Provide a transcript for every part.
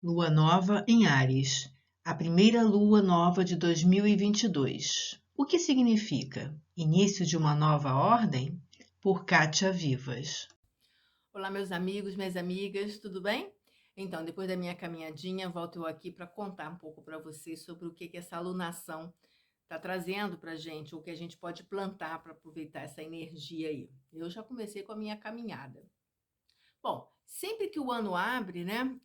Lua nova em Áries, a primeira lua nova de 2022. O que significa? Início de uma nova ordem? Por Kátia Vivas. Olá, meus amigos, minhas amigas, tudo bem? Então, depois da minha caminhadinha, volto eu aqui para contar um pouco para vocês sobre o que essa alunação está trazendo para a gente, o que a gente pode plantar para aproveitar essa energia aí. Eu já comecei com a minha caminhada. Bom, sempre que o ano abre, né,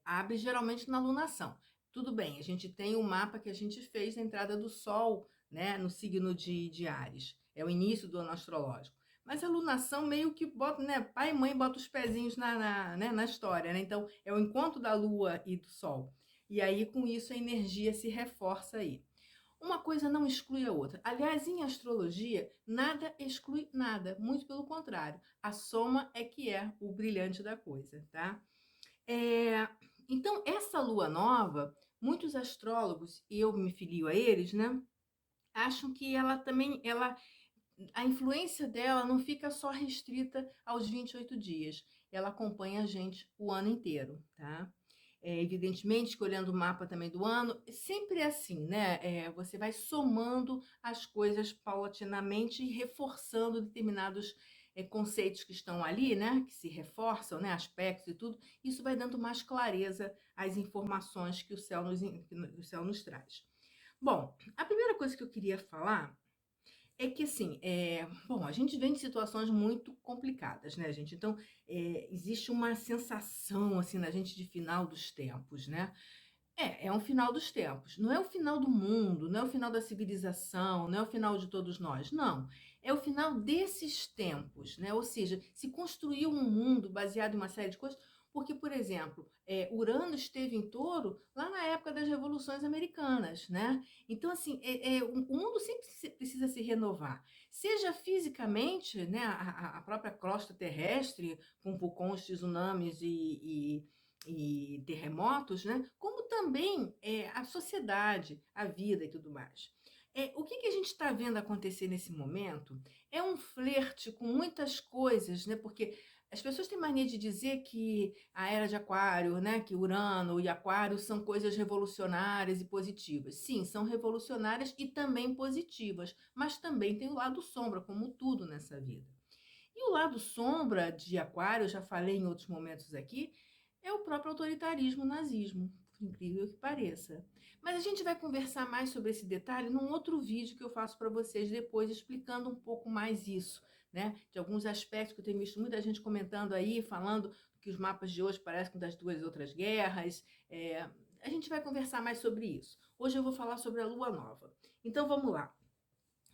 abre geralmente na alunação. Tudo bem, a gente tem o mapa que a gente fez da entrada do Sol, né, no signo de Áries. É o início do ano astrológico. Mas a alunação meio que bota, né, pai e mãe botam os pezinhos na história, né? Então, é o encontro da Lua e do Sol. E aí, com isso, a energia se reforça aí. Uma coisa não exclui a outra. Aliás, em astrologia, nada exclui nada, muito pelo contrário. A soma é que é o brilhante da coisa, tá? É, então, essa lua nova, muitos astrólogos, e eu me filio a eles, né? Acham que a influência dela não fica só restrita aos 28 dias. Ela acompanha a gente o ano inteiro, tá? Evidentemente que olhando o mapa também do ano, sempre é assim, né? Você vai somando as coisas paulatinamente e reforçando determinados conceitos que estão ali, né? Que se reforçam, né? Aspectos e tudo. Isso vai dando mais clareza às informações que o céu nos traz. Bom, a primeira coisa que eu queria falar é que assim, bom, a gente vem de situações muito complicadas, né, gente? Então, existe uma sensação assim na gente de final dos tempos, né? É um final dos tempos. Não é o final do mundo, não é o final da civilização, não é o final de todos nós. Não. É o final desses tempos, né? Ou seja, se construiu um mundo baseado em uma série de coisas. Porque, por exemplo, Urano esteve em Touro lá na época das revoluções americanas, né? Então, assim, o mundo sempre precisa se renovar, seja fisicamente, né? A própria crosta terrestre, com vulcões, tsunamis e terremotos, né? Como também a sociedade, a vida e tudo mais. O que a gente está vendo acontecer nesse momento é um flerte com muitas coisas, né? Porque as pessoas têm mania de dizer que a era de Aquário, né, que Urano e Aquário são coisas revolucionárias e positivas. Sim, são revolucionárias e também positivas, mas também tem o lado sombra, como tudo nessa vida. E o lado sombra de Aquário, eu já falei em outros momentos aqui, é o próprio autoritarismo, o nazismo, por incrível que pareça. Mas a gente vai conversar mais sobre esse detalhe num outro vídeo que eu faço para vocês depois, explicando um pouco mais isso, né? De alguns aspectos que eu tenho visto muita gente comentando aí, falando que os mapas de hoje parecem com das duas outras guerras. A gente vai conversar mais sobre isso. Hoje eu vou falar sobre a Lua Nova. Então vamos lá.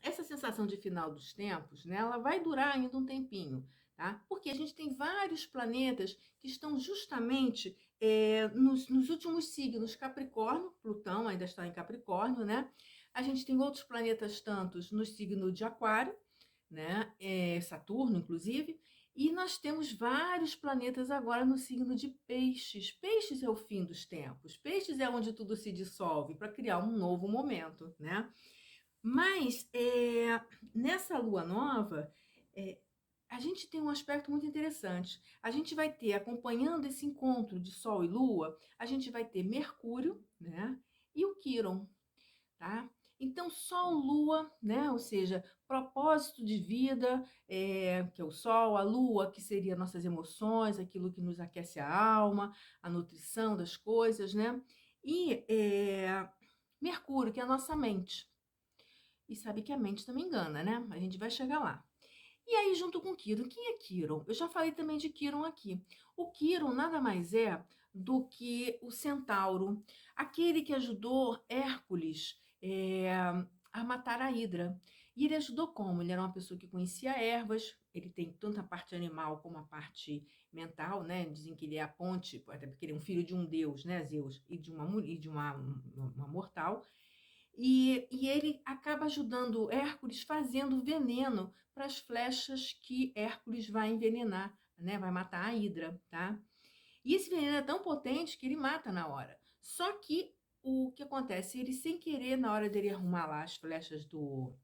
Essa sensação de final dos tempos, né, ela vai durar ainda um tempinho, tá? Porque a gente tem vários planetas que estão justamente nos últimos signos. Capricórnio, Plutão ainda está em Capricórnio, né? A gente tem outros planetas tantos no signo de Aquário, né? Saturno, inclusive. E nós temos vários planetas agora no signo de Peixes. Peixes é o fim dos tempos. Peixes é onde tudo se dissolve para criar um novo momento, né? Mas nessa lua nova, é, a gente tem um aspecto muito interessante. A gente vai ter, acompanhando esse encontro de Sol e Lua, a gente vai ter Mercúrio, né? E o Quíron, tá? Então, Sol, Lua, né? Ou seja, propósito de vida, que é o Sol, a Lua, que seria nossas emoções, aquilo que nos aquece a alma, a nutrição das coisas, né? E Mercúrio, que é a nossa mente. E sabe que a mente também engana, né? A gente vai chegar lá. E aí, junto com Quiron, quem é Quiron? Eu já falei também de Quiron aqui. O Quiron nada mais é do que o centauro, aquele que ajudou Hércules a matar a Hidra. E ele ajudou como? Ele era uma pessoa que conhecia ervas, ele tem tanto a parte animal como a parte mental, né? Dizem que ele é a ponte, até porque ele é um filho de um deus, né, Zeus, e de uma mortal. E ele acaba ajudando Hércules fazendo veneno para as flechas que Hércules vai envenenar, né? Vai matar a Hidra, tá? E esse veneno é tão potente que ele mata na hora. Só que o que acontece? Ele, sem querer, na hora dele arrumar lá as flechas do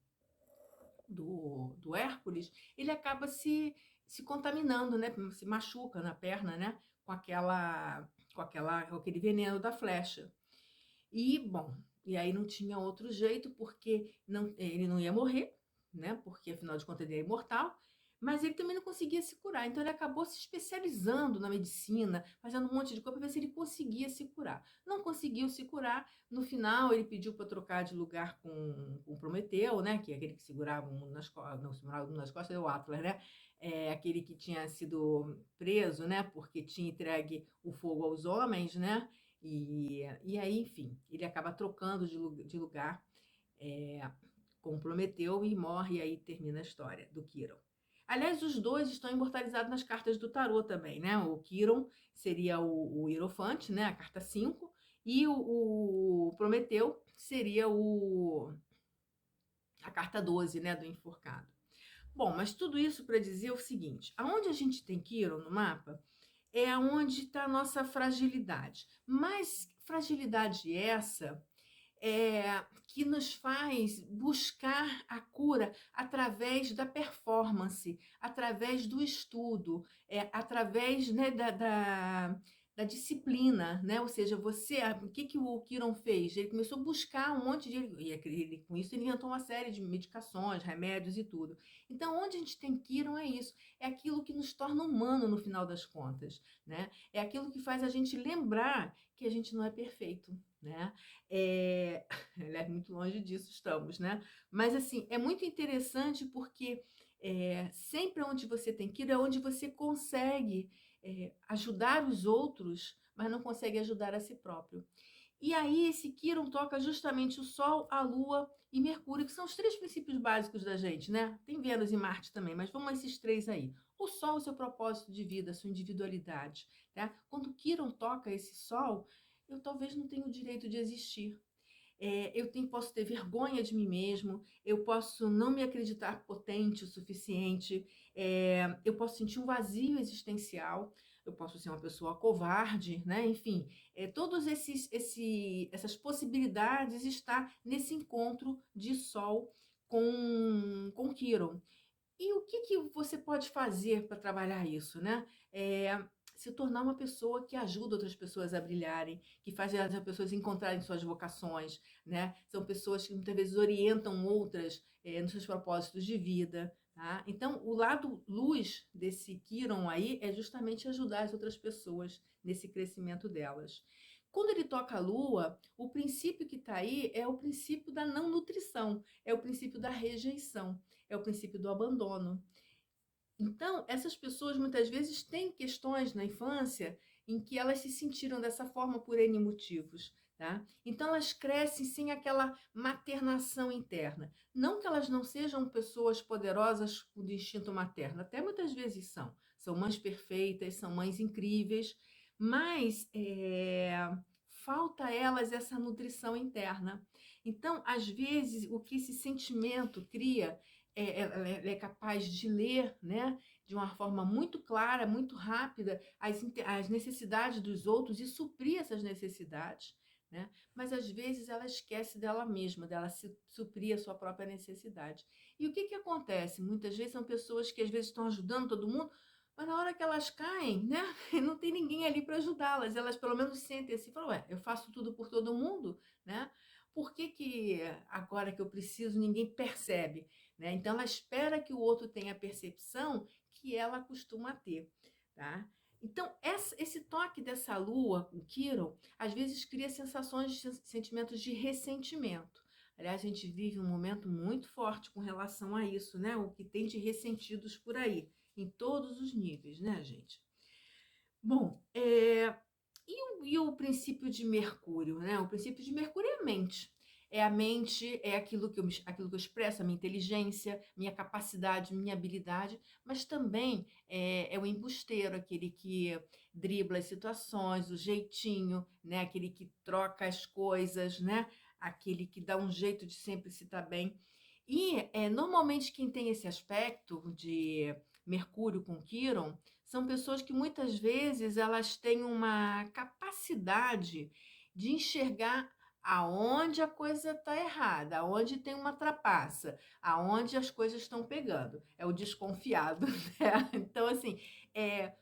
Hércules, ele acaba se contaminando, né? Se machuca na perna, né? Com aquela. com aquele veneno da flecha. E, bom, e aí não tinha outro jeito, porque ele não ia morrer, né? Porque afinal de contas ele é imortal, mas ele também não conseguia se curar. Então ele acabou se especializando na medicina, fazendo um monte de coisa para ver se ele conseguia se curar. Não conseguiu se curar. No final ele pediu para trocar de lugar com Prometeu, né? Que é aquele que segurava o mundo nas costas, não, segurava o mundo nas costas é o Atlas, né? É aquele que tinha sido preso, né? Porque tinha entregue o fogo aos homens, né? E aí, enfim, ele acaba trocando de lugar com Prometeu e morre, e aí termina a história do Quiron. Aliás, os dois estão imortalizados nas cartas do tarô também, né? O Quiron seria o Hierofante, né? A carta 5, e o Prometeu seria a carta 12, né? Do enforcado. Bom, mas tudo isso para dizer o seguinte: aonde a gente tem Quiron no mapa é onde está a nossa fragilidade. Mas fragilidade essa que nos faz buscar a cura através da performance, através do estudo, através, né, da disciplina, né? Ou seja, o que o Quiron fez? Ele começou a buscar um monte de... E com isso ele inventou uma série de medicações, remédios e tudo. Então, onde a gente tem Quiron é isso. É aquilo que nos torna humano no final das contas, né? É aquilo que faz a gente lembrar que a gente não é perfeito, né? Muito longe disso estamos, né? Mas, assim, é muito interessante porque sempre onde você tem Quiron é onde você consegue ajudar os outros, mas não consegue ajudar a si próprio. E aí esse Quiron toca justamente o Sol, a Lua e Mercúrio, que são os 3 princípios básicos da gente, né? Tem Vênus e Marte também, mas vamos a esses 3 aí. O Sol, o seu propósito de vida, a sua individualidade, tá? Quando o Quiron toca esse Sol, eu talvez não tenha o direito de existir. Posso ter vergonha de mim mesmo, eu posso não me acreditar potente o suficiente, eu posso sentir um vazio existencial, eu posso ser uma pessoa covarde, né? Enfim, todas essas possibilidades está nesse encontro de Sol com Quiron. E o que você pode fazer para trabalhar isso, né? Se tornar uma pessoa que ajuda outras pessoas a brilharem, que faz as pessoas encontrarem suas vocações, né? São pessoas que muitas vezes orientam outras nos seus propósitos de vida, tá? Então, o lado luz desse Quiron aí é justamente ajudar as outras pessoas nesse crescimento delas. Quando ele toca a Lua, o princípio que está aí é o princípio da não nutrição, é o princípio da rejeição, é o princípio do abandono. Então, essas pessoas muitas vezes têm questões na infância em que elas se sentiram dessa forma por N motivos, tá? Então, elas crescem sem aquela maternação interna. Não que elas não sejam pessoas poderosas com instinto materno, até muitas vezes são. São mães perfeitas, são mães incríveis, mas falta a elas essa nutrição interna. Então, às vezes, o que esse sentimento cria ela é capaz de ler, né, de uma forma muito clara, muito rápida, as necessidades dos outros e suprir essas necessidades, né? Mas às vezes ela esquece dela mesma, dela suprir a sua própria necessidade. E o que acontece? Muitas vezes são pessoas que às vezes estão ajudando todo mundo, mas na hora que elas caem, né, não tem ninguém ali para ajudá-las. Elas pelo menos sentem assim, falam, ué, eu faço tudo por todo mundo, né? Por que agora que eu preciso ninguém percebe? Né? Então, ela espera que o outro tenha a percepção que ela costuma ter. Tá? Então, esse toque dessa lua com Quiron, às vezes cria sensações, sentimentos de ressentimento. Aliás, a gente vive um momento muito forte com relação a isso, né? O que tem de ressentidos por aí, em todos os níveis, né, gente? Bom, e o princípio de Mercúrio, né? O princípio de Mercúrio é a mente. É a mente, é aquilo que eu expresso, a minha inteligência, minha capacidade, minha habilidade, mas também é o embusteiro, aquele que dribla as situações, o jeitinho, né? Aquele que troca as coisas, né? Aquele que dá um jeito de sempre se estar bem. E normalmente quem tem esse aspecto de Mercúrio com Quiron são pessoas que muitas vezes elas têm uma capacidade de enxergar aonde a coisa está errada, aonde tem uma trapaça, aonde as coisas estão pegando. É o desconfiado, né? Então, assim,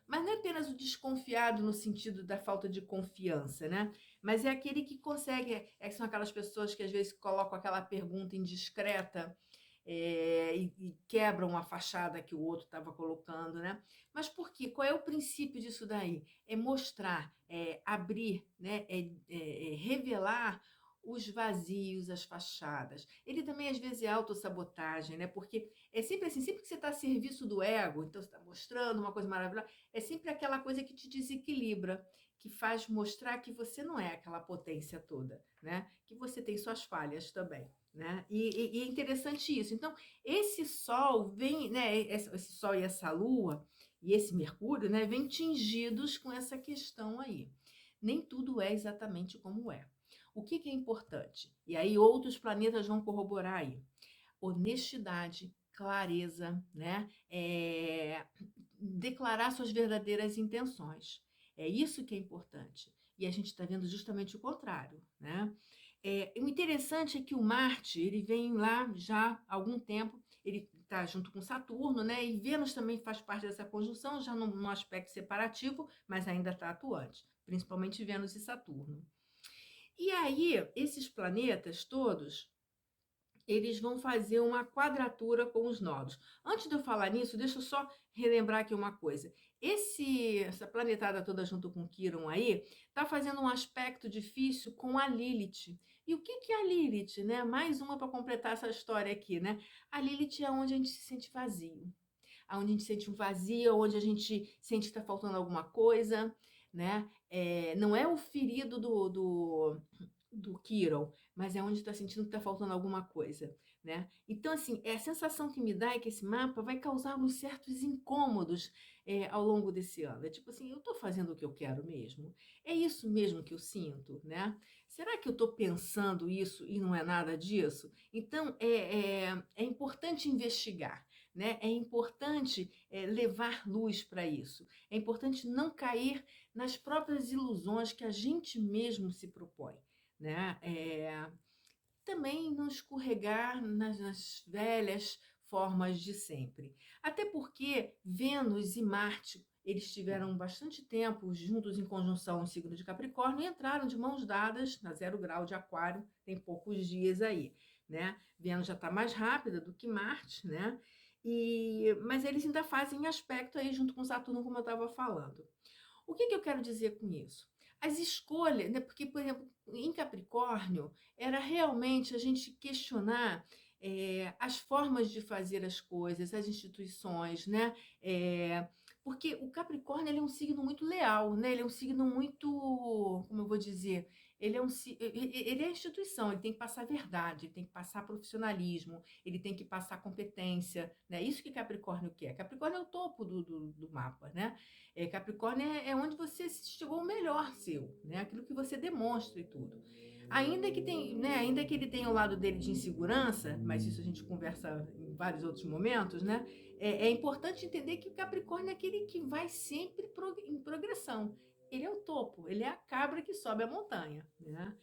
mas não é apenas o desconfiado no sentido da falta de confiança, né? Mas é aquele que consegue, são aquelas pessoas que às vezes colocam aquela pergunta indiscreta, e quebram a fachada que o outro estava colocando, né? Mas por quê? Qual é o princípio disso daí? É mostrar, abrir, né? Revelar os vazios, as fachadas. Ele também, às vezes, é autossabotagem, né? Porque é sempre assim, sempre que você está a serviço do ego, então você está mostrando uma coisa maravilhosa, é sempre aquela coisa que te desequilibra, que faz mostrar que você não é aquela potência toda, né? Que você tem suas falhas também, né? E é interessante isso. Então, esse Sol vem, né? Esse Sol e essa Lua e esse Mercúrio, né? Vêm tingidos com essa questão aí. Nem tudo é exatamente como é. O que é importante? E aí outros planetas vão corroborar aí. Honestidade, clareza, né? Declarar suas verdadeiras intenções. É isso que é importante. E a gente está vendo justamente o contrário, né? O interessante é que o Marte, ele vem lá já há algum tempo, ele está junto com Saturno, né? E Vênus também faz parte dessa conjunção, já num aspecto separativo, mas ainda está atuante, principalmente Vênus e Saturno. E aí, esses planetas todos, eles vão fazer uma quadratura com os nodos. Antes de eu falar nisso, deixa eu só relembrar aqui uma coisa. Essa planetada toda junto com Quirón aí, tá fazendo um aspecto difícil com a Lilith. E o que é a Lilith, né? Mais uma para completar essa história aqui, né? A Lilith é onde a gente se sente vazio. Onde a gente sente um vazio, onde a gente sente que está faltando alguma coisa, né? Não é o ferido do Quirón, mas é onde está sentindo que está faltando alguma coisa, né? Então, assim, a sensação que me dá é que esse mapa vai causar uns certos incômodos ao longo desse ano. É tipo assim, eu estou fazendo o que eu quero mesmo? É isso mesmo que eu sinto, né? Será que eu estou pensando isso e não é nada disso? Então, é importante investigar, né? É importante levar luz para isso. É importante não cair nas próprias ilusões que a gente mesmo se propõe, né? Também não escorregar nas velhas formas de sempre. Até porque Vênus e Marte, eles tiveram bastante tempo juntos em conjunção no signo de Capricórnio e entraram de mãos dadas na 0 grau de Aquário, tem poucos dias aí, né? Vênus já está mais rápida do que Marte, né? Mas eles ainda fazem aspecto aí junto com Saturno, como eu estava falando. O que eu quero dizer com isso? As escolhas, né? Porque, por exemplo, em Capricórnio, era realmente a gente questionar as formas de fazer as coisas, as instituições, né? Porque o Capricórnio ele é um signo muito leal, né? Ele é um signo muito, como eu vou dizer, ele é a instituição, ele tem que passar verdade, ele tem que passar profissionalismo, ele tem que passar competência, né? Isso que Capricórnio quer. Capricórnio é o topo do mapa, né? Capricórnio é onde você chegou o melhor seu, né? Aquilo que você demonstra e tudo. Ainda que ele tenha o lado dele de insegurança, mas isso a gente conversa em vários outros momentos, né? É importante entender que o Capricórnio é aquele que vai sempre em progressão. Ele é o topo, ele é a cabra que sobe a montanha, né?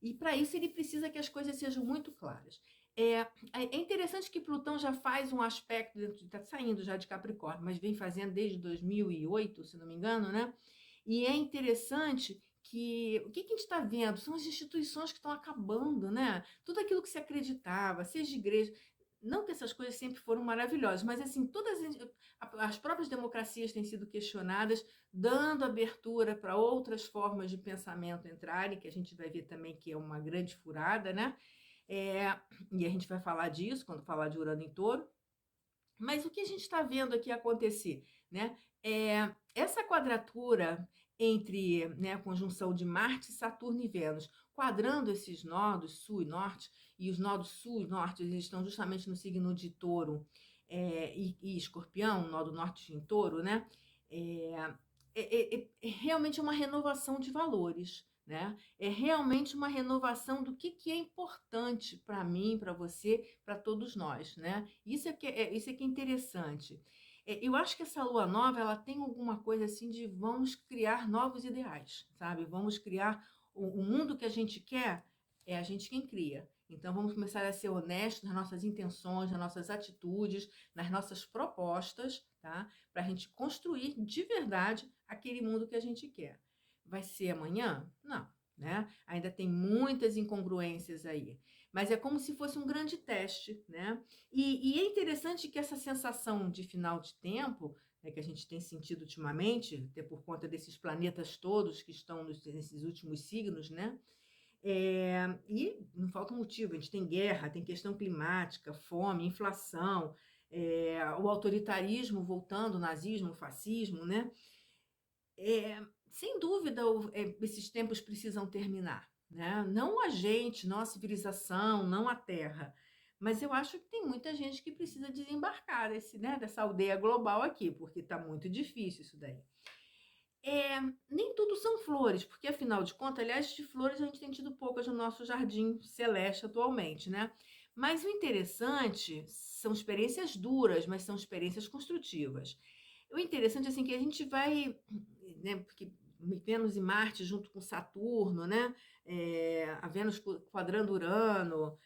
E para isso ele precisa que as coisas sejam muito claras. É interessante que Plutão já faz um aspecto, está saindo já de Capricórnio, mas vem fazendo desde 2008, se não me engano, né? E é interessante que o que a gente está vendo são as instituições que estão acabando, né? Tudo aquilo que se acreditava, seja igreja. Não que essas coisas sempre foram maravilhosas, mas assim, todas as próprias democracias têm sido questionadas, dando abertura para outras formas de pensamento entrarem, que a gente vai ver também que é uma grande furada, né? E a gente vai falar disso quando falar de Urano em Touro. Mas o que a gente está vendo aqui acontecer, né? Essa quadratura entre, né, a conjunção de Marte, Saturno e Vênus, quadrando esses nodos sul e norte, e os nodos sul e norte eles estão justamente no signo de Touro e Escorpião, nó do norte em Touro, né? Realmente uma renovação de valores, né? É realmente uma renovação do que é importante para mim, para você, para todos nós, né? Isso é que é interessante. Eu acho que essa lua nova ela tem alguma coisa assim de vamos criar novos ideais, sabe? Vamos criar o mundo que a gente quer, é a gente quem cria. Então vamos começar a ser honestos nas nossas intenções, nas nossas atitudes, nas nossas propostas, tá? Para a gente construir de verdade aquele mundo que a gente quer. Vai ser amanhã? Não, né? Ainda tem muitas incongruências aí. Mas é como se fosse um grande teste, né? E é interessante que essa sensação de final de tempo, né, que a gente tem sentido ultimamente, até por conta desses planetas todos que estão nesses últimos signos, né? E não falta motivo, a gente tem guerra, tem questão climática, fome, inflação, o autoritarismo voltando, o nazismo, o fascismo, né? Sem dúvida, esses tempos precisam terminar, né? Não a gente, não a civilização, não a Terra, mas eu acho que tem muita gente que precisa desembarcar né, dessa aldeia global aqui, porque está muito difícil isso daí. Nem tudo são flores, porque afinal de contas, aliás, de flores a gente tem tido poucas no nosso jardim celeste atualmente, né? Mas o interessante são experiências duras, mas são experiências construtivas. O interessante assim que a gente vai, né? Porque Vênus e Marte junto com Saturno, né? A Vênus quadrando Urano,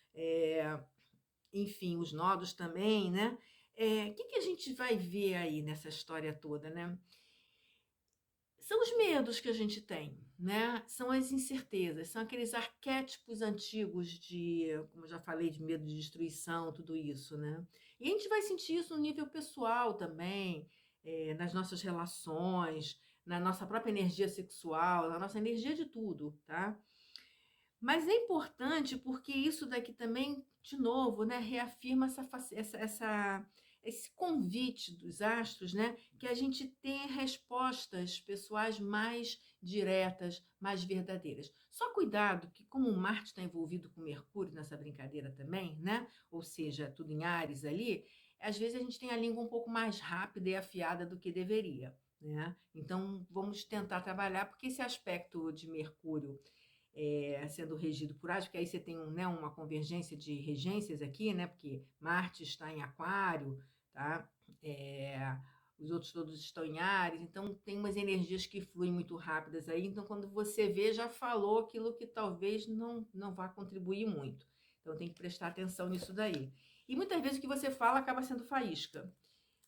enfim, os nodos também, né? Que a gente vai ver aí nessa história toda, né? São os medos que a gente tem, né? São as incertezas, são aqueles arquétipos antigos de, como eu já falei, de medo de destruição, tudo isso, né? E a gente vai sentir isso no nível pessoal também, nas nossas relações, na nossa própria energia sexual, na nossa energia de tudo, tá? Mas é importante porque isso daqui também, de novo, né, reafirma esse convite dos astros, né, que a gente tenha respostas pessoais mais diretas, mais verdadeiras. Só cuidado que, como Marte está envolvido com Mercúrio nessa brincadeira também, né, ou seja, tudo em Áries ali, às vezes a gente tem a língua um pouco mais rápida e afiada do que deveria, né? Então, vamos tentar trabalhar, porque esse aspecto de Mercúrio sendo regido por Ares, porque aí você tem né, uma convergência de regências aqui, né, porque Marte está em Aquário, tá? Os outros todos estão em Áries, então tem umas energias que fluem muito rápidas aí, então quando você vê, já falou aquilo que talvez não vá contribuir muito. Então tem que prestar atenção nisso daí. E muitas vezes o que você fala acaba sendo faísca.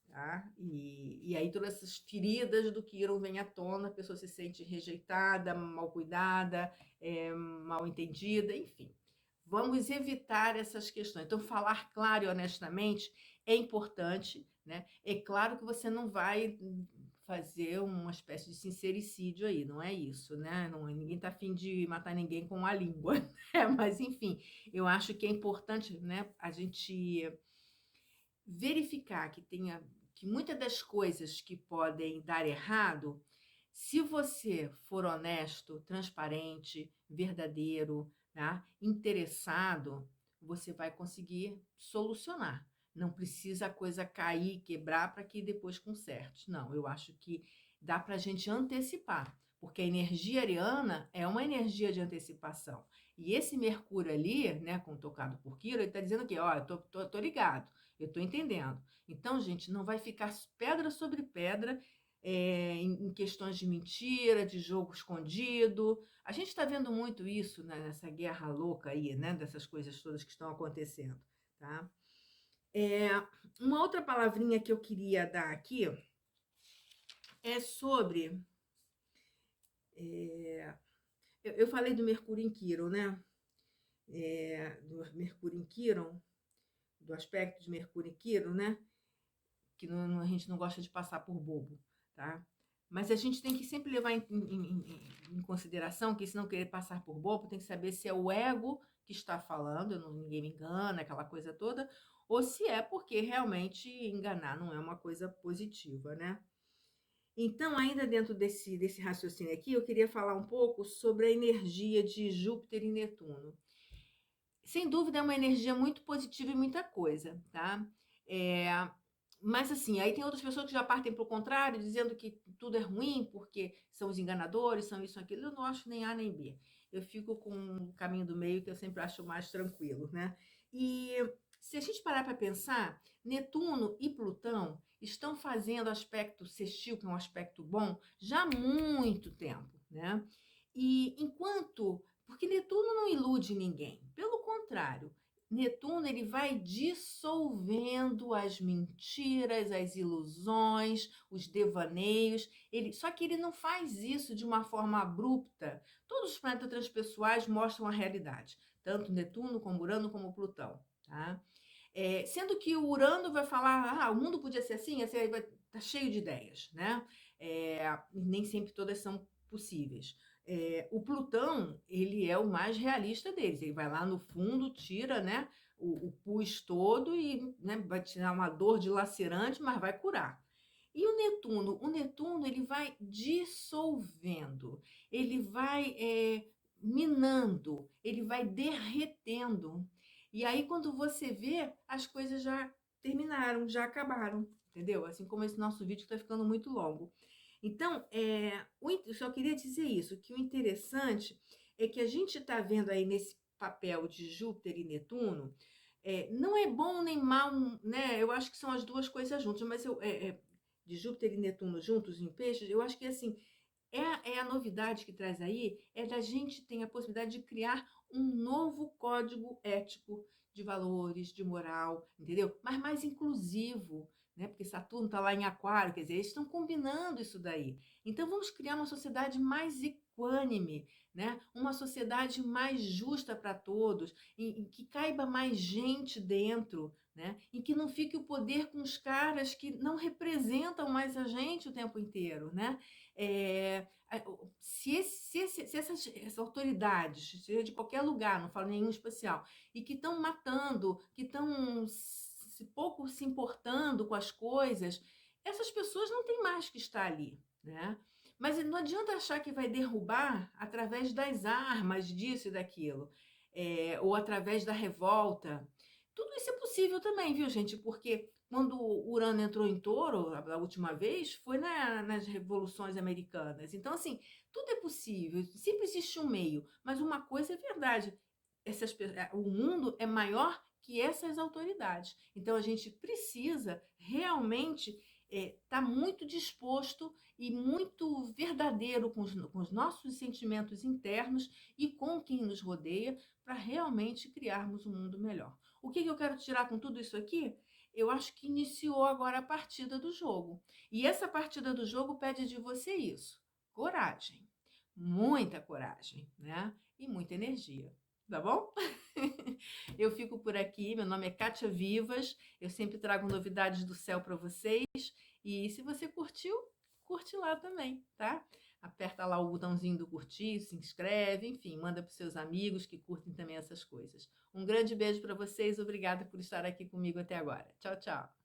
Tá? E aí todas essas feridas do Quiron vêm à tona, a pessoa se sente rejeitada, mal cuidada, mal entendida, enfim. Vamos evitar essas questões. Então, falar claro e honestamente é importante, né? É claro que você não vai fazer uma espécie de sincericídio aí, não é isso, né? Não, ninguém está afim de matar ninguém com a língua, né? Mas, enfim, eu acho que é importante, né, a gente verificar que muitas das coisas que podem dar errado, se você for honesto, transparente, verdadeiro, tá? Interessado, você vai conseguir solucionar. Não precisa a coisa cair, quebrar para que depois conserte. Não, eu acho que dá para a gente antecipar, porque a energia ariana é uma energia de antecipação. E esse Mercúrio ali, né, com tocado por Quirón, ele está dizendo que, ó, eu tô ligado, eu estou entendendo. Então, gente, não vai ficar pedra sobre pedra em questões de mentira, de jogo escondido. A gente está vendo muito isso, né, nessa guerra louca aí, né, dessas coisas todas que estão acontecendo, tá? Uma outra palavrinha que eu queria dar aqui é sobre... eu falei do Mercúrio em Quirón, né? Do Mercúrio em Quirón, do aspecto de Mercúrio em Quirón, né? Que a gente não gosta de passar por bobo, tá? Mas a gente tem que sempre levar em consideração que, se não querer passar por bobo, tem que saber se é o ego que está falando, ninguém me engana, aquela coisa toda, ou se é porque realmente enganar não é uma coisa positiva, né? Então, ainda dentro desse raciocínio aqui, eu queria falar um pouco sobre a energia de Júpiter e Netuno. Sem dúvida, é uma energia muito positiva e muita coisa, tá? Mas assim, aí tem outras pessoas que já partem para o contrário, dizendo que tudo é ruim porque são os enganadores, são isso, aquilo. Eu não acho nem A nem B. Eu fico com o caminho do meio, que eu sempre acho mais tranquilo, né? E se a gente parar para pensar, Netuno e Plutão estão fazendo aspecto sextil, que é um aspecto bom, já há muito tempo, né? E enquanto... Porque Netuno não ilude ninguém. Pelo contrário, Netuno ele vai dissolvendo as mentiras, as ilusões, os devaneios. Só que ele não faz isso de uma forma abrupta. Todos os planetas transpessoais mostram a realidade, tanto Netuno como Urano como Plutão, tá? Sendo que o Urano vai falar, o mundo podia ser assim vai estar tá cheio de ideias, né? Nem sempre todas são possíveis. O Plutão, ele é o mais realista deles. Ele vai lá no fundo, tira, né, o pus todo e, né, vai tirar uma dor dilacerante, mas vai curar. E o Netuno ele vai dissolvendo, ele vai minando, ele vai derretendo. E aí, quando você vê, as coisas já terminaram, já acabaram, entendeu? Assim como esse nosso vídeo está ficando muito longo. Então, eu só queria dizer isso, que o interessante é que a gente está vendo aí nesse papel de Júpiter e Netuno, não é bom nem mal, né? Eu acho que são as duas coisas juntas, mas de Júpiter e Netuno juntos em peixes, eu acho que assim, a novidade que traz aí é da gente ter a possibilidade de criar um novo código ético de valores, de moral, entendeu? Mas mais inclusivo, né? Porque Saturno está lá em Aquário, quer dizer, eles estão combinando isso daí. Então vamos criar uma sociedade mais equânime, né? Uma sociedade mais justa para todos, em que caiba mais gente dentro, né? Em que não fique o poder com os caras que não representam mais a gente o tempo inteiro, né? Se essas autoridades, seja de qualquer lugar, não falo nenhum especial, e que estão matando, que estão pouco se importando com as coisas, essas pessoas não têm mais que estar ali, né? Mas não adianta achar que vai derrubar através das armas, disso e daquilo, ou através da revolta. Tudo isso é possível também, viu, gente? Porque quando o Urano entrou em Touro, a última vez, foi nas revoluções americanas. Então, assim, tudo é possível, sempre existe um meio. Mas uma coisa é verdade, o mundo é maior que essas autoridades. Então, a gente precisa realmente estar muito disposto e muito verdadeiro com os nossos sentimentos internos e com quem nos rodeia para realmente criarmos um mundo melhor. O que eu quero tirar com tudo isso aqui? Eu acho que iniciou agora a partida do jogo. E essa partida do jogo pede de você isso: coragem, muita coragem, né? E muita energia. Tá bom? Eu fico por aqui. Meu nome é Kátia Vivas. Eu sempre trago novidades do céu para vocês. E se você curtiu, curte lá também, tá? Aperta lá o botãozinho do curtir, se inscreve, enfim, manda para os seus amigos que curtem também essas coisas. Um grande beijo para vocês. Obrigada por estar aqui comigo até agora. Tchau, tchau.